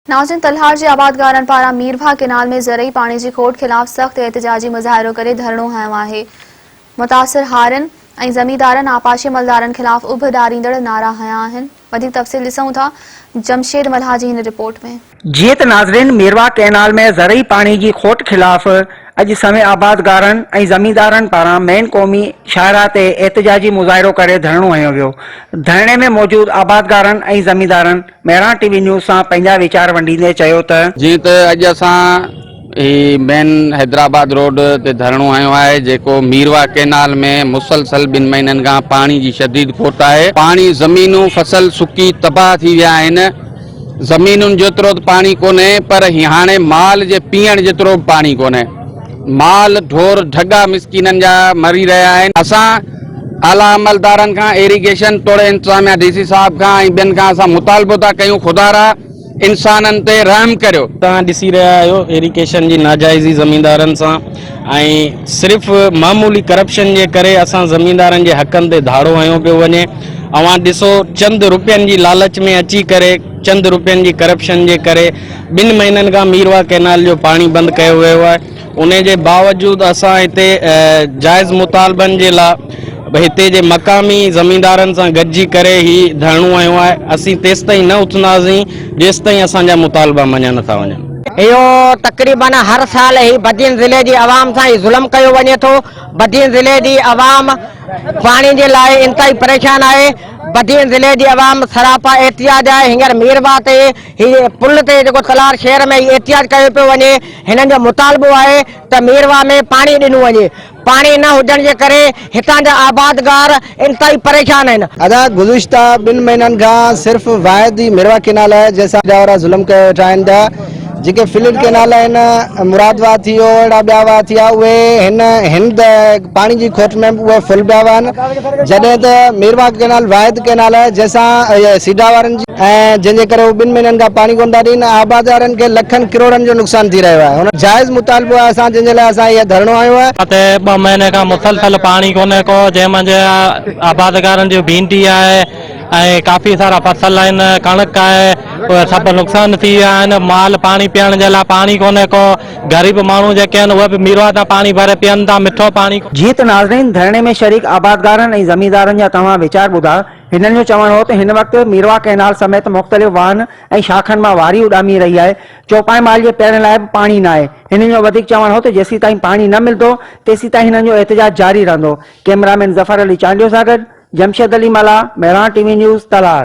नाज़रीन, तलहार जे आबादगारनि पारां मीरभा केनाल में ज़रई पाणी जी खोट खिलाफ़ सख़्त एहतिजाजी मुज़ाहिरो करे धरणो हयो आहे। मुतासिर हारनि ऐं ज़मींदारनि आपाशी मलदारनि खिलाफ़ उभ ॾारींदड़ नारा हया आहिनि। वधीक तफ़सील ॾिसूं था जमशेद मल्हा जी हिन रिपोर्ट में। जीअं त नाज़रीन, मीरवा कैनाल में ज़रई पाणी जी खोट खिलाफ़ अॼु समय आबादगारनि ऐं ज़मींदारनि पारां मेन क़ौमी शाहरा ते एहतिजाजी मुज़ाहिरो करे धरणो हयो वियो। धरणे में मौजूद आबादगारनि ऐं ज़मींदारनि मेहरां टीवी न्यूज़ सां पंहिंजा वीचार वंडींदे चयो त जीअं त अॼु असां मेन हैदराबाद रोड ते धरणो हयो आहे, जेको मीरवा कैनाल में मुसलसल 2 महीननि खां पाणी जी शदीद खोट आहे। पाणी ज़मीनूं फसल सुकी तबाह थी विया आहिनि। ज़मीनुनि जेतिरो पाणी कोन्हे, पर हाणे माल जे पीअण जेतिरो पाणी कोन्हे। माल ढोर ढगा मिसकीननि जा मरी रहिया आहिनि। असां आला अमलदारनि खां, इरिगेशन तोड़े इंतजामिया डीसी साहब खां ऐं ॿियनि खां असां मुतालबो था कयूं, ख़ुदारा इंसाननि ते रहम करियो। तव्हां ॾिसी रहिया आहियो इरिगेशन जी नाजाइज़ी ज़मींदारनि सां ऐं सिर्फ़ु मामूली करप्शन जे करे असां ज़मींदारनि जे हक़नि ते धाड़ो हयो पियो वञे। अवां ॾिसो, चंद रुपयनि जी लालच में अची करे, चंद रुपयनि जी करप्शन जे करे 2 महीननि खां मीरवा कैनाल जो पाणी बंदि कयो वियो आहे। उन जे बावजूदि असां हिते जाइज़ मुतालबनि जे लाइ हिते जे मक़ामी ज़मींदारनि सां गॾिजी करे ही धरणो हयो आहे। असीं तेसि ताईं न उथंदासीं जेसि ताईं असांजा मुतालबा मञा नथा वञनि। इहो तक़रीबन हर साल ही बदीन ज़िले जी आवाम सां ही ज़ुल्म कयो वञे थो। बदीन ज़िले जी आवाम पाणी जे लाइ इंतहाई परेशान आहे। बदीन ज़िले जी आवाम सरापा एहतियाज आहे। हींअर मीरवा ते ही पुल ते जेको तलार शहर में एहतियाज कयो पियो वञे। हिननि जो मुतालबो आहे त मीरवा में पाणी ॾिनो वञे। पाणी न हुजण जे करे हितां जा आबादगार इंतहाई परेशान आहिनि। अदा गुज़िश्ता 2 महीननि खां सिर्फ़ वाहिद ही मीरवा कैनाल आहे जंहिंसां ॿिया ज़ुल्म कयो वेठा आहिनि था। जेके फिलिड कैनाल आहिनि, मुरादवा थी वियो, अहिड़ा ॿिया हुआ थिया, उहे हिन पाणी जी खोट में उहे फुल पिया हुआ आहिनि। जॾहिं त मीरवा कैनाल वाहिद कैनाल आहे जंहिंसां सीधा वारनि जी ऐं जंहिंजे करे उहे 2 महीननि खां पाणी कोन था ॾियनि। आबादगारनि खे लखनि किरोड़नि जो नुक़सान थी रहियो आहे। हुन जाइज़ मुतालबो आहे असां, जंहिंजे लाइ असां इहो धरणो आयो आहे। 2 महीने खां मुसलसल पाणी कोन्हे को, जंहिंमें आबादगारनि जो भिंडी आहे ऐं काफ़ी सारा फसल आहिनि, कणक आहे, उहे सभु नुक़सान थी विया आहिनि। माल पाणी पीअण जे लाइ पाणी कोन्हे को। ग़रीब माण्हू जेके आहिनि उहे बि मीरवा तां पाणी भरे पीअनि था, मिठो पाणी। जीअं त नाज़रीन, धरणे में शरीक आबादगारनि ऐं ज़मींदारनि जा तव्हां वीचार ॿुधा। हिननि जो चवणु हो त हिन वक़्तु मीरवा कैनाल समेत मुख़्तलिफ़ वाहन ऐं शाखनि मां वारी उॾामी रही आहे। चौपाई माल जे पीअण लाइ बि पाणी न आहे। हिननि जो वधीक चवणु हो त जेसीं ताईं पाणी न मिलंदो तेसीं ताईं हिननि जो एहतिजाज जारी रहंदो। कैमरामैन ज़फ़र अली चांडियो सां गॾु जमशेद अली मल्हा, मेहरां टीवी न्यूज़, तलहार।